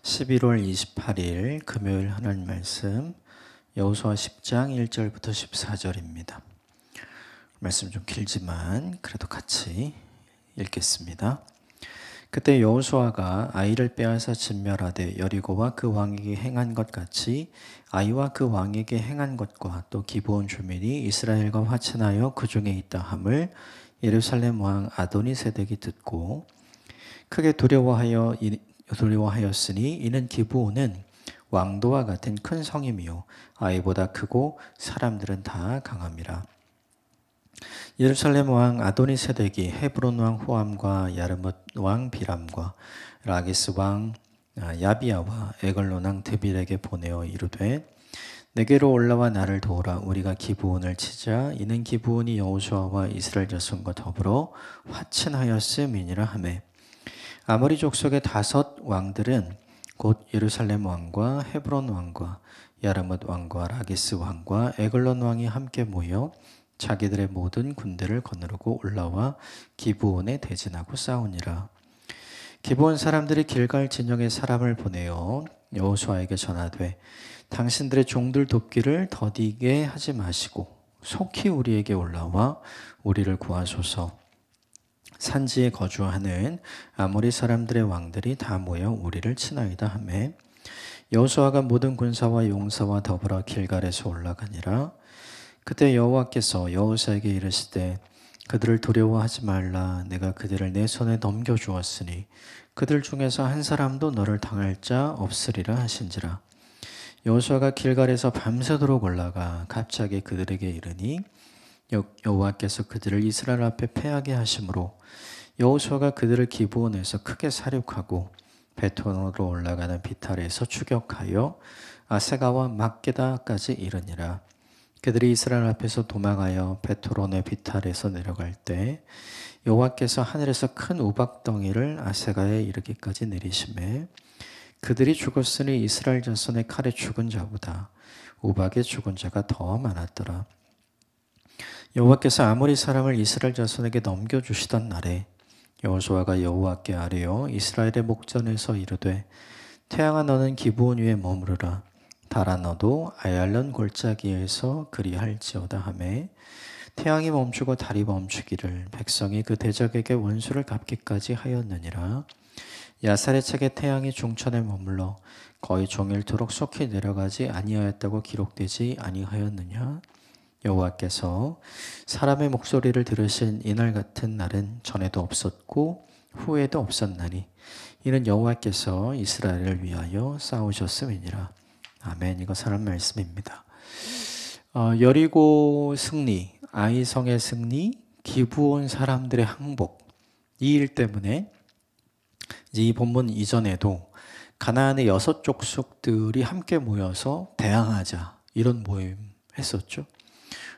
11월 28일 금요일 하나님 말씀 여호수아 10장 1절부터 14절입니다. 말씀 좀 길지만 그래도 같이 읽겠습니다. 그때 여호수아가 아이를 빼앗아 진멸하되 여리고와 그 왕에게 행한 것 같이 아이와 그 왕에게 행한 것과 또 기브온 주민이 이스라엘과 화친하여 그 중에 있다 함을 예루살렘 왕 아도니세덱이 듣고 크게 두려워하였으니 이는 기브온은 왕도와 같은 큰 성임이요 아이보다 크고 사람들은 다 강함이라. 예루살렘 왕 아도니세덱이 헤브론 왕 호암과 야르뭇 왕 비람과 라기스 왕 야비야와 에글론 왕 드빌에게 보내어 이르되 내게로 올라와 나를 도우라. 우리가 기브온을 치자. 이는 기브온이 여호수아와 이스라엘 자손과 더불어 화친하였음이니라 하매 아모리 족속의 5 왕들은 곧 예루살렘 왕과 헤브론 왕과 야르뭇 왕과 라기스 왕과 에글론 왕이 함께 모여 자기들의 모든 군대를 거느리고 올라와 기브온에 대진하고 싸우니라. 기브온 사람들이 길갈 진영에 사람을 보내어 여호수아에게 전하되 당신들의 종들 돕기를 더디게 하지 마시고 속히 우리에게 올라와 우리를 구하소서. 산지에 거주하는 아모리 사람들의 왕들이 다 모여 우리를 치나이다 하매 여호수아가 모든 군사와 용사와 더불어 길갈에서 올라가니라. 그때 여호와께서 여호수아에게 이르시되 그들을 두려워하지 말라. 내가 그들을 내 손에 넘겨주었으니 그들 중에서 한 사람도 너를 당할 자 없으리라 하신지라. 여호수아가 길갈에서 밤새도록 올라가 갑자기 그들에게 이르니 여호와께서 그들을 이스라엘 앞에 패하게 하심으로 여호수아가 그들을 기브온에서 크게 사륙하고 베톤으로 올라가는 비탈에서 추격하여 아세가와 막게다까지 이르니라. 그들이 이스라엘 앞에서 도망하여 베토론의 비탈에서 내려갈 때 여호와께서 하늘에서 큰 우박덩이를 아세가에 이르기까지 내리시매 그들이 죽었으니 이스라엘 자손의 칼에 죽은 자보다 우박에 죽은 자가 더 많았더라. 여호와께서 아모리 사람을 이스라엘 자손에게 넘겨주시던 날에 여호수아가 여호와께 아뢰어 이스라엘의 목전에서 이르되 태양아 너는 기브온 위에 머무르라. 달아 너도 아얄론 골짜기에서 그리할지어다 하매 태양이 멈추고 달이 멈추기를 백성이 그 대적에게 원수를 갚기까지 하였느니라. 야살의 책에 태양이 중천에 머물러 거의 종일토록 속히 내려가지 아니하였다고 기록되지 아니하였느냐. 여호와께서 사람의 목소리를 들으신 이날 같은 날은 전에도 없었고 후에도 없었나니 이는 여호와께서 이스라엘을 위하여 싸우셨음이니라. 아멘. 이거 하나님 말씀입니다. 여리고 승리, 아이성의 승리, 기브온 사람들의 항복, 이 일 때문에 이제 이 본문 이전에도 가나안의 6 족속들이 함께 모여서 대항하자 이런 모임 했었죠.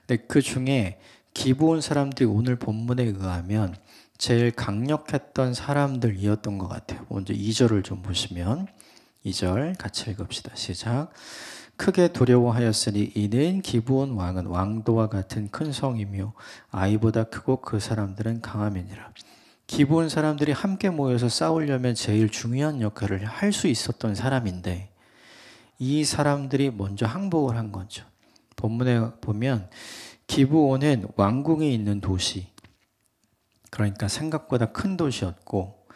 근데 그 중에 기브온 사람들이 오늘 본문에 의하면 제일 강력했던 사람들이었던 것 같아요. 먼저 2절을 좀 보시면 2절 같이 읽읍시다. 시작. 크게 두려워하였으니 이는 기브온 왕은 왕도와 같은 큰 성이며 아이보다 크고 그 사람들은 강함이니라. 기브온 사람들이 함께 모여서 싸우려면 제일 중요한 역할을 할 수 있었던 사람인데 이 사람들이 먼저 항복을 한 거죠. 본문에 보면 기브온은 왕궁이 있는 도시, 그러니까 생각보다 큰 도시였고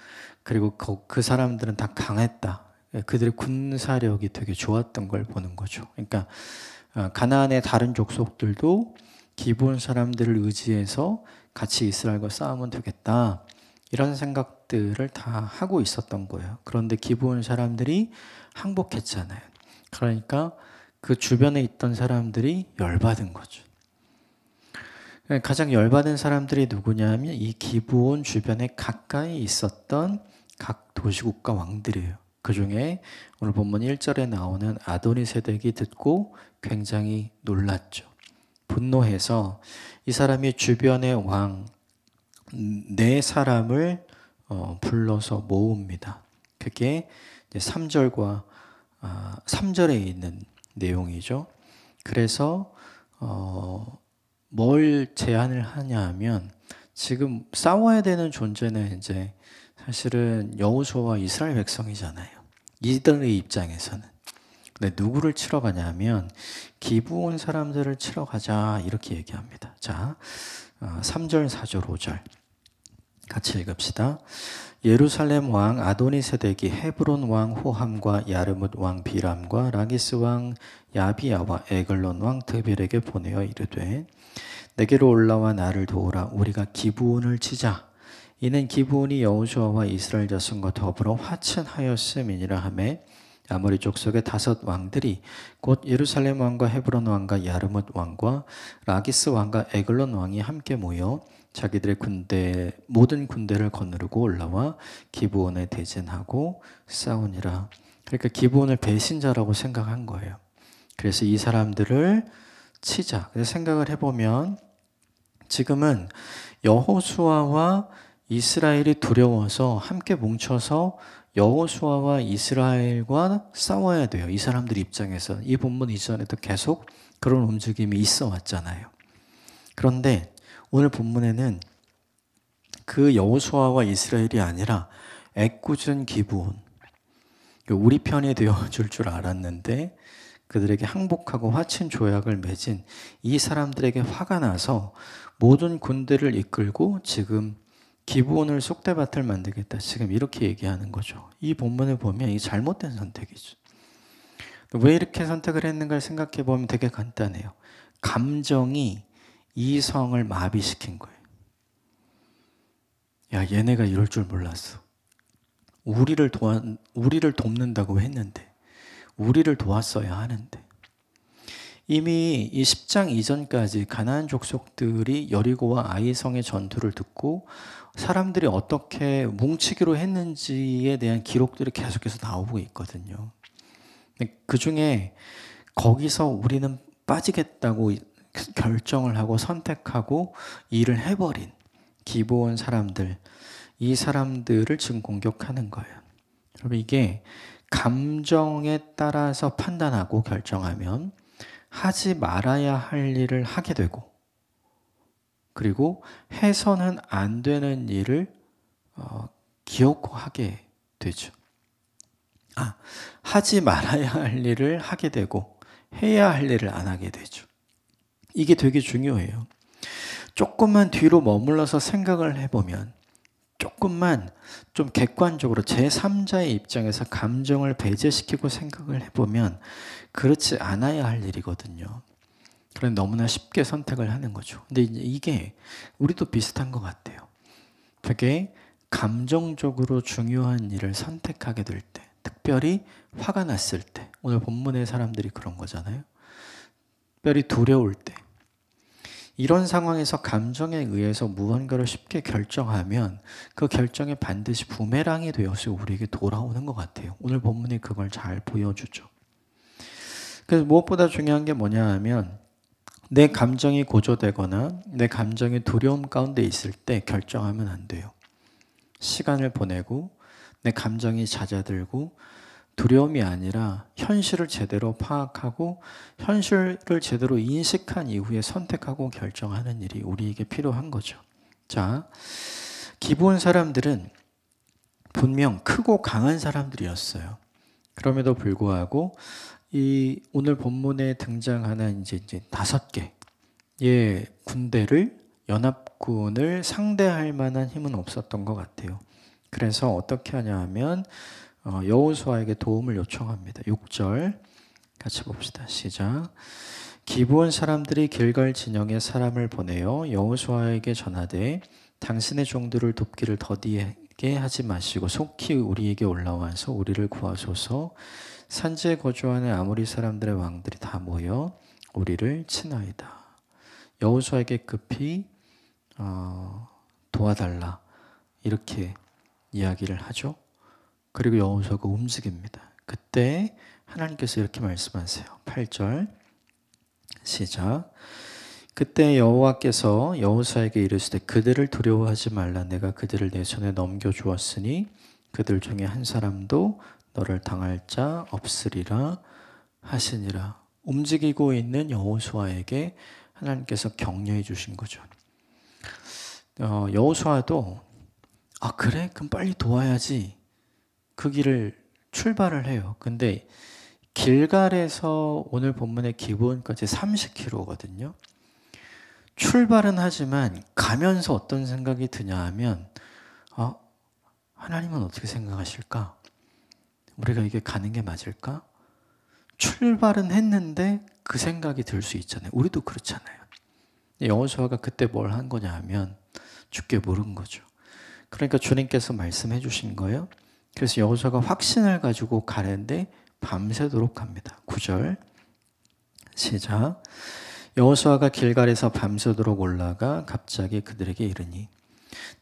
그리고 그 사람들은 다 강했다. 그들의 군사력이 되게 좋았던 걸 보는 거죠. 그러니까 가나안의 다른 족속들도 기브온 사람들을 의지해서 같이 이스라엘과 싸우면 되겠다. 이런 생각들을 다 하고 있었던 거예요. 그런데 기브온 사람들이 항복했잖아요. 그러니까 그 주변에 있던 사람들이 열받은 거죠. 가장 열받은 사람들이 누구냐면 이 기브온 주변에 가까이 있었던 각 도시국가 왕들이에요. 그 중에 오늘 본문 1절에 나오는 아도니세덱이 듣고 굉장히 놀랐죠. 분노해서 이 사람이 주변의 왕 4사람을 불러서 모읍니다. 그게 3절과 3절에 있는 내용이죠. 그래서 뭘 제안을 하냐 하면 지금 싸워야 되는 존재는 이제 사실은 여호수아와 이스라엘 백성이잖아요. 이들의 입장에서는. 근데 누구를 치러 가냐면 기브온 사람들을 치러 가자 이렇게 얘기합니다. 자, 3절, 4절, 5절 같이 읽읍시다. 예루살렘 왕 아도니세덱이 헤브론 왕 호함과 야르뭇 왕 비람과 라기스 왕 야비야와 에글론 왕 드빌에게 보내어 이르되 내게로 올라와 나를 도우라. 우리가 기브온을 치자. 이는 기브온이 여호수아와 이스라엘 자손과 더불어 화친하였음이니라 하매 아모리 족속의 5 왕들이 곧 예루살렘 왕과 헤브론 왕과 야르뭇 왕과 라기스 왕과 에글론 왕이 함께 모여 자기들의 모든 군대를 거느리고 올라와 기브온에 대진하고 싸우니라. 그러니까 기브온을 배신자라고 생각한 거예요. 그래서 이 사람들을 치자. 그래서 생각을 해보면 지금은 여호수아와 이스라엘이 두려워서 함께 뭉쳐서 여호수아와 이스라엘과 싸워야 돼요. 이 사람들 입장에서. 이 본문 이전에도 계속 그런 움직임이 있어 왔잖아요. 그런데 오늘 본문에는 그 여호수아와 이스라엘이 아니라 애꿎은 기브온, 우리 편이 되어줄 줄 알았는데 그들에게 항복하고 화친 조약을 맺은 이 사람들에게 화가 나서 모든 군대를 이끌고 지금 기브온을 쑥대밭을 만들겠다. 지금 이렇게 얘기하는 거죠. 이 본문을 보면 이 잘못된 선택이죠. 왜 이렇게 선택을 했는가를 생각해 보면 되게 간단해요. 감정이 이성을 마비시킨 거예요. 야, 얘네가 이럴 줄 몰랐어. 우리를 돕는다고 했는데, 우리를 도왔어야 하는데. 이미 이 10장 이전까지 가나안 족속들이 여리고와 아이성의 전투를 듣고 사람들이 어떻게 뭉치기로 했는지에 대한 기록들이 계속해서 나오고 있거든요. 그 중에 거기서 우리는 빠지겠다고 결정을 하고 선택하고 일을 해버린 기브온 사람들, 이 사람들을 지금 공격하는 거예요. 여러분, 이게 감정에 따라서 판단하고 결정하면 하지 말아야 할 일을 하게 되고, 그리고 해서는 안 되는 일을 기어코 하게 되죠. 하지 말아야 할 일을 하게 되고 해야 할 일을 안 하게 되죠. 이게 되게 중요해요. 조금만 뒤로 머물러서 생각을 해보면, 조금만 좀 객관적으로 제3자의 입장에서 감정을 배제시키고 생각을 해보면 그렇지 않아야 할 일이거든요. 그런데 너무나 쉽게 선택을 하는 거죠. 근데 이게 우리도 비슷한 것 같아요. 되게 감정적으로 중요한 일을 선택하게 될 때, 특별히 화가 났을 때, 오늘 본문의 사람들이 그런 거잖아요. 특별히 두려울 때, 이런 상황에서 감정에 의해서 무언가를 쉽게 결정하면 그 결정이 반드시 부메랑이 되어서 우리에게 돌아오는 것 같아요. 오늘 본문이 그걸 잘 보여주죠. 그래서 무엇보다 중요한 게 뭐냐 하면, 내 감정이 고조되거나 내 감정이 두려움 가운데 있을 때 결정하면 안 돼요. 시간을 보내고 내 감정이 잦아들고 두려움이 아니라 현실을 제대로 파악하고 현실을 제대로 인식한 이후에 선택하고 결정하는 일이 우리에게 필요한 거죠. 자, 기브온 사람들은 분명 크고 강한 사람들이었어요. 그럼에도 불구하고 이 오늘 본문에 등장하는 이제 5개의 군대를, 연합군을 상대할 만한 힘은 없었던 것 같아요. 그래서 어떻게 하냐 하면 여호수아에게 도움을 요청합니다. 6절 같이 봅시다. 시작. 기브온 사람들이 길갈 진영에 사람을 보내어 여호수아에게 전하되 당신의 종들을 돕기를 더디게 하지 마시고 속히 우리에게 올라와서 우리를 구하소서. 산지에 거주하는 아모리 사람들의 왕들이 다 모여 우리를 치나이다. 여호수아에게 급히 도와달라 이렇게 이야기를 하죠. 그리고 여호수아가 움직입니다. 그때 하나님께서 이렇게 말씀하세요. 8절 시작. 그때 여호와께서 여호수아에게 이르시되 그들을 두려워하지 말라. 내가 그들을 내 손에 넘겨주었으니 그들 중에 한 사람도 너를 당할 자 없으리라 하시니라. 움직이고 있는 여호수아에게 하나님께서 격려해 주신 거죠. 여호수아도 그래? 그럼 빨리 도와야지. 그 길을 출발을 해요. 근데 길갈에서 오늘 본문의 기브온까지 30km거든요. 출발은 하지만 가면서 어떤 생각이 드냐 하면 하나님은 어떻게 생각하실까? 우리가 이게 가는 게 맞을까? 출발은 했는데 그 생각이 들 수 있잖아요. 우리도 그렇잖아요. 여호수아가 그때 뭘 한 거냐 하면 주께 물은 거죠. 그러니까 주님께서 말씀해 주신 거예요. 그래서 여호수아가 확신을 가지고 가는데 밤새도록 합니다. 9절 시작. 여호수아가 길갈에서 밤새도록 올라가 갑자기 그들에게 이르니,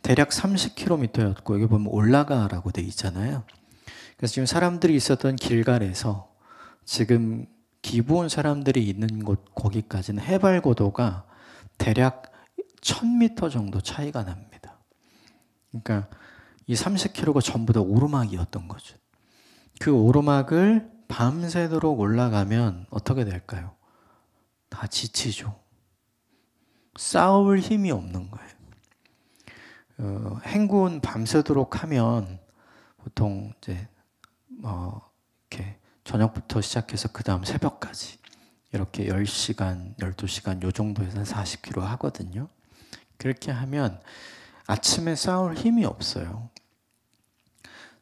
대략 30km였고 여기 보면 올라가라고 돼 있잖아요. 그래서 지금 사람들이 있었던 길갈에서 지금 기브온 사람들이 있는 곳 거기까지는 해발 고도가 대략 1000m 정도 차이가 납니다. 그러니까 이 30km가 전부 다 오르막이었던 거죠. 그 오르막을 밤새도록 올라가면 어떻게 될까요? 다 지치죠. 싸울 힘이 없는 거예요. 행군 밤새도록 하면 보통 이제 이렇게 저녁부터 시작해서 그 다음 새벽까지 이렇게 10시간, 12시간 요 정도에서 40km 하거든요. 그렇게 하면 아침에 싸울 힘이 없어요.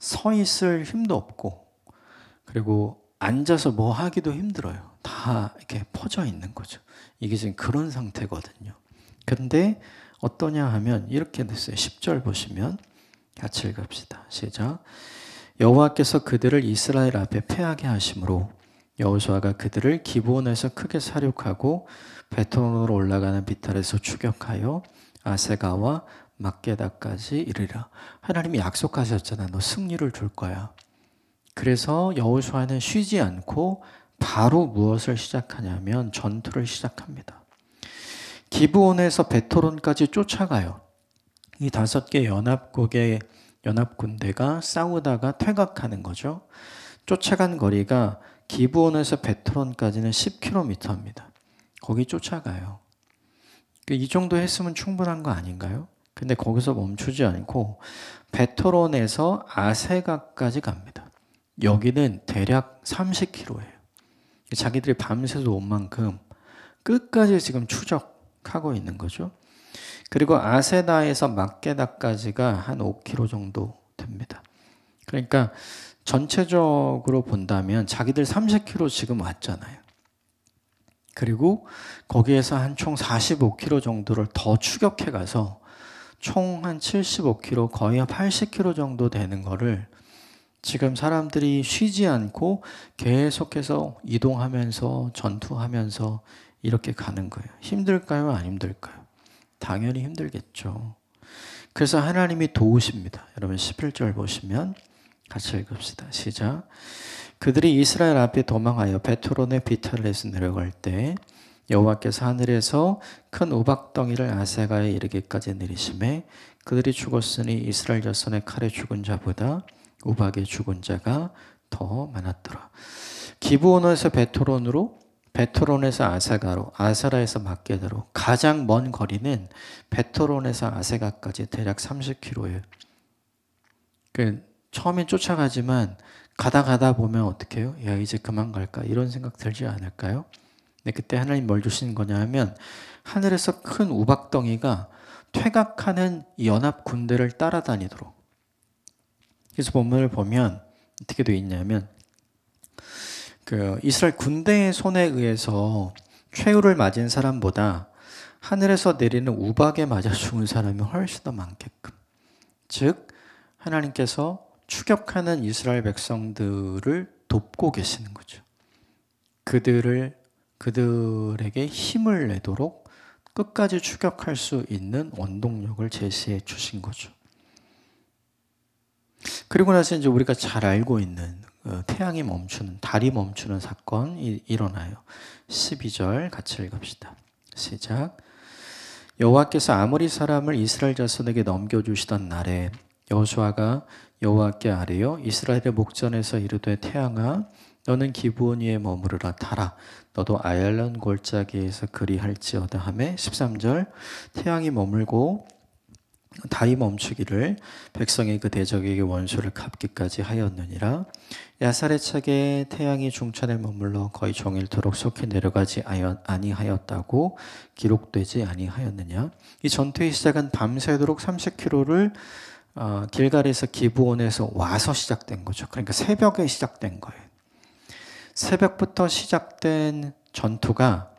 서 있을 힘도 없고, 그리고 앉아서 뭐 하기도 힘들어요. 다 이렇게 퍼져 있는 거죠. 이게 지금 그런 상태거든요. 근데 어떠냐 하면 이렇게 됐어요. 10절 보시면 같이 읽읍시다. 시작. 여호와께서 그들을 이스라엘 앞에 패하게 하심으로 여호수아가 그들을 기브온에서 크게 사륙하고 베토론으로 올라가는 비탈에서 추격하여 아세가와 막게다까지 이르리라. 하나님이 약속하셨잖아. 너 승리를 줄 거야. 그래서 여호수아는 쉬지 않고 바로 무엇을 시작하냐면 전투를 시작합니다. 기브온에서 베토론까지 쫓아가요. 이 5개 연합군대가 싸우다가 퇴각하는 거죠. 쫓아간 거리가 기브온에서 베토론까지는 10km입니다. 거기 쫓아가요. 이 정도 했으면 충분한 거 아닌가요? 근데 거기서 멈추지 않고 베토론에서 아세가까지 갑니다. 여기는 대략 30km예요. 자기들이 밤새서 온 만큼 끝까지 지금 추적하고 있는 거죠. 그리고 아세다에서 막게다까지가 한 5km 정도 됩니다. 그러니까 전체적으로 본다면 자기들 30km 지금 왔잖아요. 그리고 거기에서 한 총 45km 정도를 더 추격해 가서 총 한 75km, 거의 한 80km 정도 되는 거를 지금 사람들이 쉬지 않고 계속해서 이동하면서 전투하면서 이렇게 가는 거예요. 힘들까요? 안 힘들까요? 당연히 힘들겠죠. 그래서 하나님이 도우십니다. 여러분 11절 보시면 같이 읽읍시다. 시작. 그들이 이스라엘 앞에 도망하여 베토론의 비탈에서 내려갈 때 여호와께서 하늘에서 큰 우박덩이를 아세가에 이르기까지 내리심에 그들이 죽었으니 이스라엘 자손의 칼에 죽은 자보다 우박에 죽은 자가 더 많았더라. 기브온에서 베토론으로, 베토론에서 아세가로, 아세라에서 막게다로 가장 먼 거리는 베토론에서 아세가까지 대략 30km예요. 처음엔 쫓아가지만 가다 보면 어떻게 해요? 야, 이제 그만 갈까? 이런 생각 들지 않을까요? 근데 그때 하나님 뭘 주시는 거냐 하면 하늘에서 큰 우박덩이가 퇴각하는 연합 군대를 따라다니도록. 그래서 본문을 보면 어떻게 되어 있냐면 이스라엘 군대의 손에 의해서 최후를 맞은 사람보다 하늘에서 내리는 우박에 맞아 죽은 사람이 훨씬 더 많게끔. 즉 하나님께서 추격하는 이스라엘 백성들을 돕고 계시는 거죠. 그들에게 힘을 내도록 끝까지 추격할 수 있는 원동력을 제시해 주신 거죠. 그리고 나서 이제 우리가 잘 알고 있는 태양이 멈추는, 달이 멈추는 사건이 일어나요. 12절 같이 읽읍시다. 시작. 여호와께서 아모리 사람을 이스라엘 자손에게 넘겨주시던 날에 여호수아가 여호와께 아뢰어 이스라엘의 목전에서 이르되 태양아 너는 기브온 위에 머무르라. 달아 너도 아얄론 골짜기에서 그리할지어다 하매 13절 태양이 머물고 다리 멈추기를 백성이 그 대적에게 원수를 갚기까지 하였느니라. 야살의 책에 태양이 중천에 머물러 거의 종일토록 속히 내려가지 아니하였다고 기록되지 아니하였느냐. 이 전투의 시작은 밤새도록 30km를 길갈에서 기브온에서 와서 시작된 거죠. 그러니까 새벽에 시작된 거예요. 새벽부터 시작된 전투가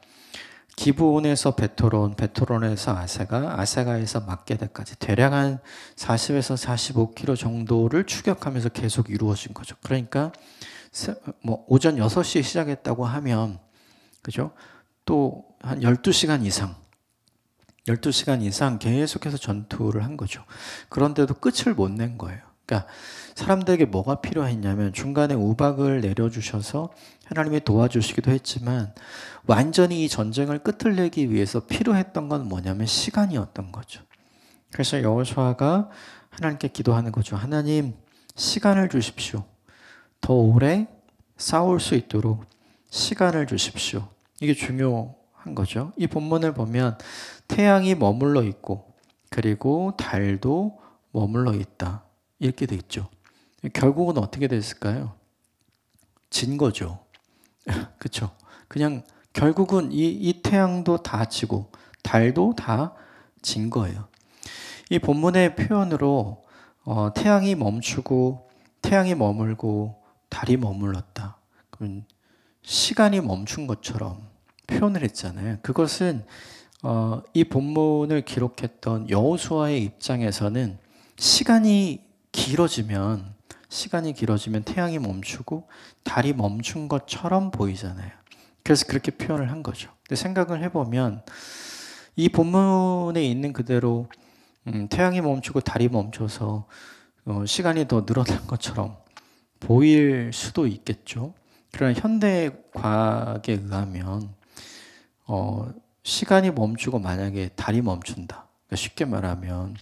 기브온에서 베토론, 베토론에서 아세가, 아세가에서 막게다까지 대략 한 40에서 45km 정도를 추격하면서 계속 이루어진 거죠. 그러니까 뭐 오전 6시에 시작했다고 하면 그죠? 또 한 12시간 이상 12시간 이상 계속해서 전투를 한 거죠. 그런데도 끝을 못 낸 거예요. 그러니까 사람들에게 뭐가 필요했냐면 중간에 우박을 내려주셔서 하나님이 도와주시기도 했지만 완전히 이 전쟁을 끝을 내기 위해서 필요했던 건 뭐냐면 시간이었던 거죠. 그래서 여호수아가 하나님께 기도하는 거죠. 하나님, 시간을 주십시오. 더 오래 싸울 수 있도록 시간을 주십시오. 이게 중요한 거죠. 이 본문을 보면 태양이 머물러 있고 그리고 달도 머물러 있다. 이렇게 돼 있죠. 결국은 어떻게 됐을까요? 진 거죠. 그렇죠. 그냥 결국은 이 태양도 다 지고 달도 다 진 거예요. 이 본문의 표현으로 태양이 멈추고 태양이 머물고 달이 머물렀다. 그러면 시간이 멈춘 것처럼 표현을 했잖아요. 그것은 이 본문을 기록했던 여호수아의 입장에서는 시간이 길어지면 태양이 멈추고 달이 멈춘 것처럼 보이잖아요. 그래서 그렇게 표현을 한 거죠. 근데 생각을 해보면 이 본문에 있는 그대로 태양이 멈추고 달이 멈춰서 시간이 더 늘어난 것처럼 보일 수도 있겠죠. 그러나 현대 과학에 의하면 시간이 멈추고 만약에 달이 멈춘다. 그러니까 쉽게 말하면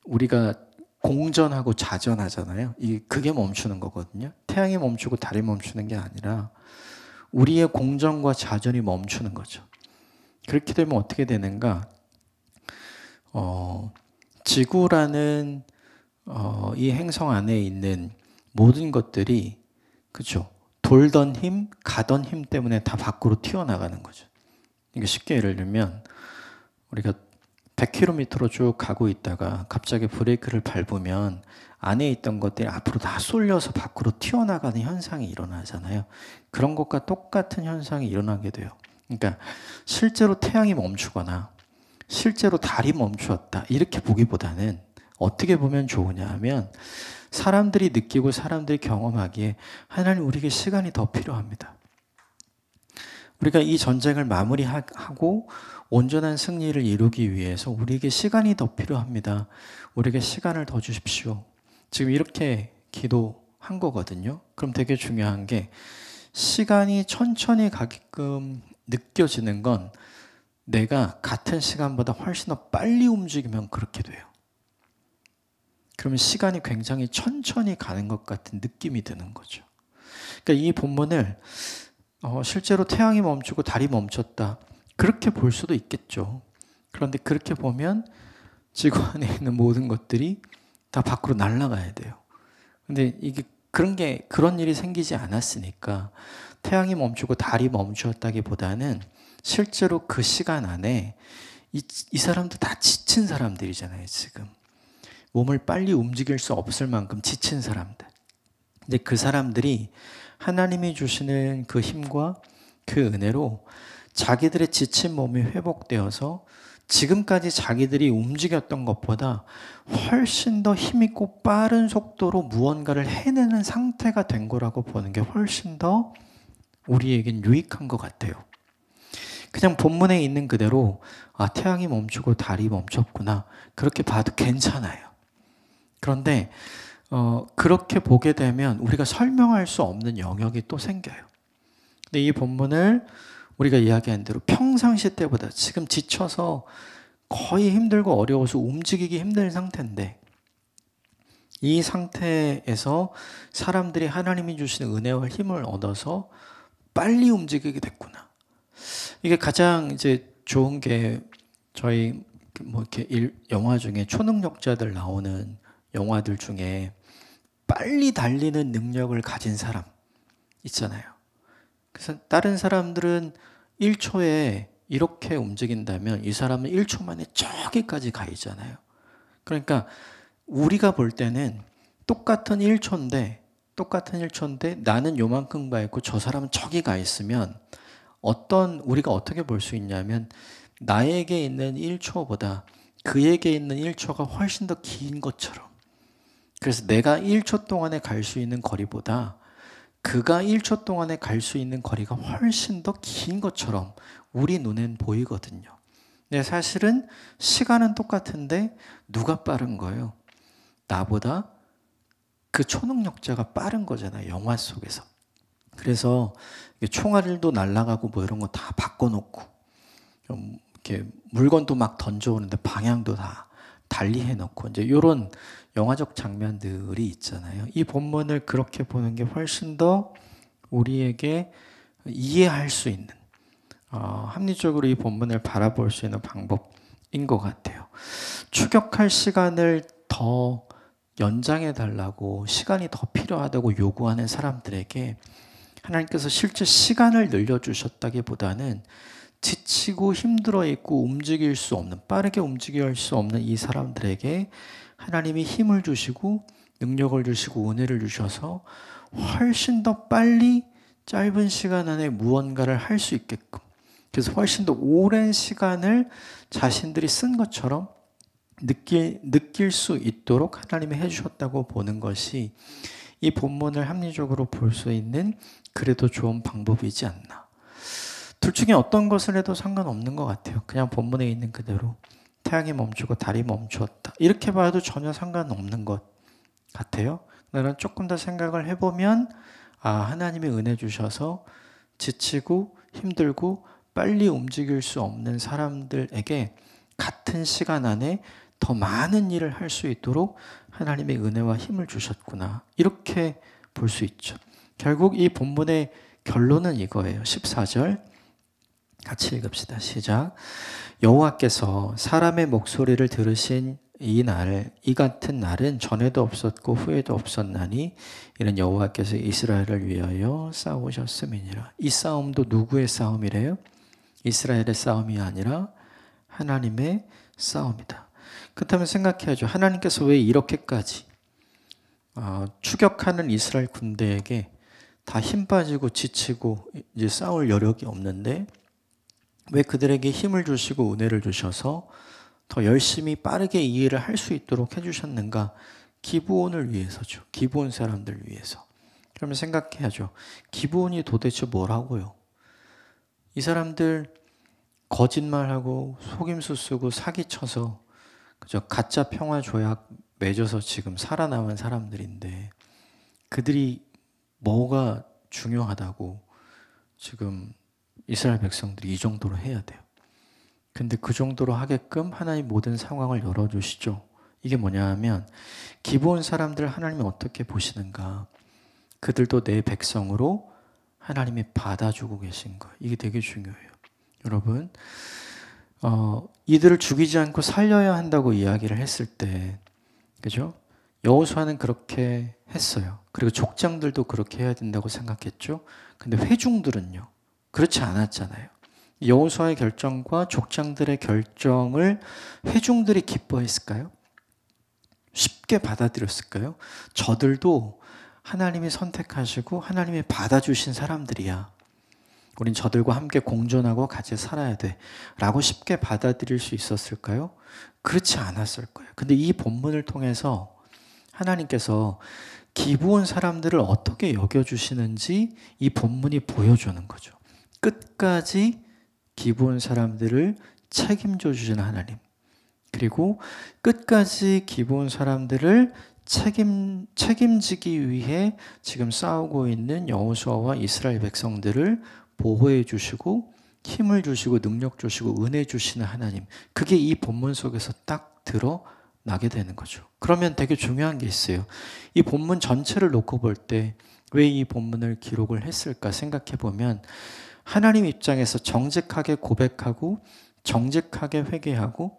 우리가 공전하고 자전하잖아요. 그게 멈추는 거거든요. 태양이 멈추고 달이 멈추는 게 아니라 우리의 공전과 자전이 멈추는 거죠. 그렇게 되면 어떻게 되는가? 지구라는 이 행성 안에 있는 모든 것들이 그렇죠. 돌던 힘, 가던 힘 때문에 다 밖으로 튀어나가는 거죠. 그러니까 쉽게 예를 들면 우리가 100km로 쭉 가고 있다가 갑자기 브레이크를 밟으면 안에 있던 것들이 앞으로 다 쏠려서 밖으로 튀어나가는 현상이 일어나잖아요. 그런 것과 똑같은 현상이 일어나게 돼요. 그러니까 실제로 태양이 멈추거나 실제로 달이 멈추었다 이렇게 보기보다는 어떻게 보면 좋으냐 하면 사람들이 느끼고 사람들이 경험하기에 하나님 우리에게 시간이 더 필요합니다. 우리가 이 전쟁을 마무리하고 온전한 승리를 이루기 위해서 우리에게 시간이 더 필요합니다. 우리에게 시간을 더 주십시오. 지금 이렇게 기도한 거거든요. 그럼 되게 중요한 게 시간이 천천히 가게끔 느껴지는 건 내가 같은 시간보다 훨씬 더 빨리 움직이면 그렇게 돼요. 그러면 시간이 굉장히 천천히 가는 것 같은 느낌이 드는 거죠. 그러니까 이 본문을 실제로 태양이 멈추고 달이 멈췄다. 그렇게 볼 수도 있겠죠. 그런데 그렇게 보면 지구 안에 있는 모든 것들이 다 밖으로 날아가야 돼요. 근데 이게 그런 일이 생기지 않았으니까 태양이 멈추고 달이 멈추었다기보다는 실제로 그 시간 안에 이 사람도 다 지친 사람들이잖아요, 지금. 몸을 빨리 움직일 수 없을 만큼 지친 사람들. 근데 그 사람들이 하나님이 주시는 그 힘과 그 은혜로 자기들의 지친 몸이 회복되어서 지금까지 자기들이 움직였던 것보다 훨씬 더 힘있고 빠른 속도로 무언가를 해내는 상태가 된 거라고 보는 게 훨씬 더 우리에겐 유익한 것 같아요. 그냥 본문에 있는 그대로 태양이 멈추고 달이 멈췄구나 그렇게 봐도 괜찮아요. 그런데 그렇게 보게 되면 우리가 설명할 수 없는 영역이 또 생겨요. 근데 이 본문을 우리가 이야기한 대로 평상시 때보다 지금 지쳐서 거의 힘들고 어려워서 움직이기 힘든 상태인데 이 상태에서 사람들이 하나님이 주시는 은혜와 힘을 얻어서 빨리 움직이게 됐구나. 이게 가장 이제 좋은 게 저희 뭐 이렇게 영화 중에 초능력자들 나오는 영화들 중에 빨리 달리는 능력을 가진 사람 있잖아요. 그래서 다른 사람들은 1초에 이렇게 움직인다면 이 사람은 1초 만에 저기까지 가 있잖아요. 그러니까 우리가 볼 때는 똑같은 1초인데 나는 요만큼 가 있고 저 사람은 저기 가 있으면 우리가 어떻게 볼 수 있냐면 나에게 있는 1초보다 그에게 있는 1초가 훨씬 더 긴 것처럼, 그래서 내가 1초 동안에 갈 수 있는 거리보다 그가 1초 동안에 갈 수 있는 거리가 훨씬 더 긴 것처럼 우리 눈엔 보이거든요. 근데 사실은 시간은 똑같은데 누가 빠른 거예요? 나보다 그 초능력자가 빠른 거잖아요, 영화 속에서. 그래서 총알도 날아가고 뭐 이런 거 다 바꿔놓고 좀 이렇게 물건도 막 던져오는데 방향도 다 달리 해놓고 이제 이런 영화적 장면들이 있잖아요. 이 본문을 그렇게 보는 게 훨씬 더 우리에게 이해할 수 있는, 합리적으로 이 본문을 바라볼 수 있는 방법인 것 같아요. 추격할 시간을 더 연장해 달라고, 시간이 더 필요하다고 요구하는 사람들에게 하나님께서 실제 시간을 늘려주셨다기보다는 지치고 힘들어 있고 움직일 수 없는, 빠르게 움직일 수 없는 이 사람들에게 하나님이 힘을 주시고 능력을 주시고 은혜를 주셔서 훨씬 더 빨리 짧은 시간 안에 무언가를 할 수 있게끔, 그래서 훨씬 더 오랜 시간을 자신들이 쓴 것처럼 느낄 수 있도록 하나님이 해주셨다고 보는 것이 이 본문을 합리적으로 볼 수 있는 그래도 좋은 방법이지 않나. 둘 중에 어떤 것을 해도 상관없는 것 같아요. 그냥 본문에 있는 그대로 태양이 멈추고 달이 멈추었다, 이렇게 봐도 전혀 상관없는 것 같아요. 나는 조금 더 생각을 해보면 하나님이 은혜 주셔서 지치고 힘들고 빨리 움직일 수 없는 사람들에게 같은 시간 안에 더 많은 일을 할 수 있도록 하나님의 은혜와 힘을 주셨구나, 이렇게 볼 수 있죠. 결국 이 본문의 결론은 이거예요. 14절 같이 읽읍시다. 시작. 여호와께서 사람의 목소리를 들으신 이 같은 날은 전에도 없었고 후에도 없었나니 이는 여호와께서 이스라엘을 위하여 싸우셨음이니라. 이 싸움도 누구의 싸움이래요? 이스라엘의 싸움이 아니라 하나님의 싸움이다. 그렇다면 생각해야죠. 하나님께서 왜 이렇게까지 추격하는 이스라엘 군대에게 다 힘 빠지고 지치고 이제 싸울 여력이 없는데 왜 그들에게 힘을 주시고 은혜를 주셔서 더 열심히 빠르게 이 일을 할 수 있도록 해주셨는가? 기브온을 위해서죠. 기브온 사람들 위해서. 그러면 생각해야죠. 기브온이 도대체 뭐라고요? 이 사람들 거짓말하고 속임수 쓰고 사기쳐서 그저 가짜 평화 조약 맺어서 지금 살아남은 사람들인데 그들이 뭐가 중요하다고 지금 이스라엘 백성들이 이 정도로 해야 돼요. 근데 그 정도로 하게끔 하나님 모든 상황을 열어주시죠. 이게 뭐냐 하면 기브온 사람들 하나님이 어떻게 보시는가? 그들도 내 백성으로 하나님이 받아주고 계신 거예요. 이게 되게 중요해요. 여러분, 이들을 죽이지 않고 살려야 한다고 이야기를 했을 때, 그죠? 여호수아는 그렇게 했어요. 그리고 족장들도 그렇게 해야 된다고 생각했죠. 근데 회중들은요, 그렇지 않았잖아요. 여호수아의 결정과 족장들의 결정을 회중들이 기뻐했을까요? 쉽게 받아들였을까요? 저들도 하나님이 선택하시고 하나님이 받아주신 사람들이야. 우린 저들과 함께 공존하고 같이 살아야 돼 라고 쉽게 받아들일 수 있었을까요? 그렇지 않았을 거예요. 근데 이 본문을 통해서 하나님께서 기브온 사람들을 어떻게 여겨주시는지 이 본문이 보여주는 거죠. 끝까지 기브온 사람들을 책임져 주시는 하나님, 그리고 끝까지 기브온 사람들을 책임지기 위해 지금 싸우고 있는 여호수아와 이스라엘 백성들을 보호해 주시고 힘을 주시고 능력 주시고 은혜 주시는 하나님, 그게 이 본문 속에서 딱 드러나게 되는 거죠. 그러면 되게 중요한 게 있어요. 이 본문 전체를 놓고 볼 때 왜 이 본문을 기록을 했을까 생각해 보면 하나님 입장에서 정직하게 고백하고 정직하게 회개하고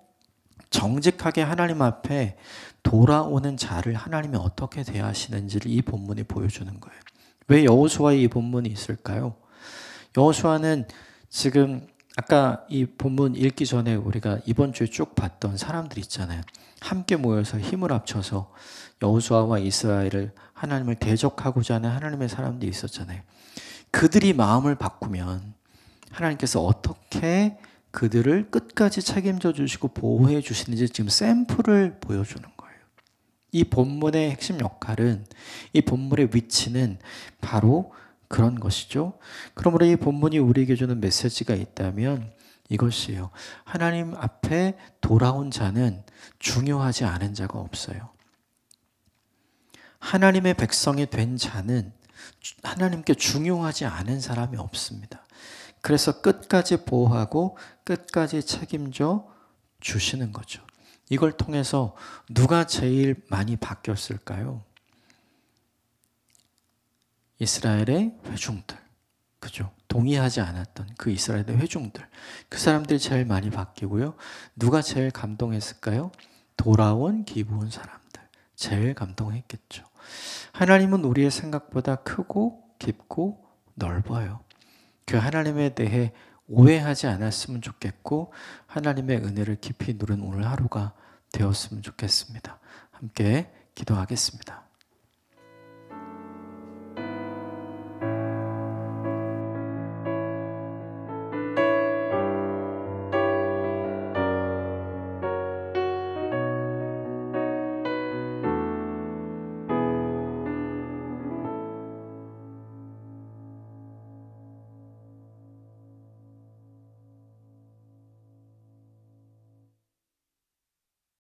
정직하게 하나님 앞에 돌아오는 자를 하나님이 어떻게 대하시는지를 이 본문이 보여주는 거예요. 왜 여호수아에 이 본문이 있을까요? 여호수아는 지금 아까 이 본문 읽기 전에 우리가 이번 주에 쭉 봤던 사람들 있잖아요. 함께 모여서 힘을 합쳐서 여호수아와 이스라엘을 하나님을 대적하고자 하는 하나님의 사람들이 있었잖아요. 그들이 마음을 바꾸면 하나님께서 어떻게 그들을 끝까지 책임져 주시고 보호해 주시는지 지금 샘플을 보여주는 거예요. 이 본문의 핵심 역할은, 이 본문의 위치는 바로 그런 것이죠. 그러므로 이 본문이 우리에게 주는 메시지가 있다면 이것이에요. 하나님 앞에 돌아온 자는 중요하지 않은 자가 없어요. 하나님의 백성이 된 자는 하나님께 중요하지 않은 사람이 없습니다. 그래서 끝까지 보호하고 끝까지 책임져 주시는 거죠. 이걸 통해서 누가 제일 많이 바뀌었을까요? 이스라엘의 회중들. 그죠? 동의하지 않았던 그 이스라엘의 회중들. 그 사람들이 제일 많이 바뀌고요. 누가 제일 감동했을까요? 돌아온 기브온 사람들. 제일 감동했겠죠. 하나님은 우리의 생각보다 크고 깊고 넓어요. 그 하나님에 대해 오해하지 않았으면 좋겠고 하나님의 은혜를 깊이 누른 오늘 하루가 되었으면 좋겠습니다. 함께 기도하겠습니다.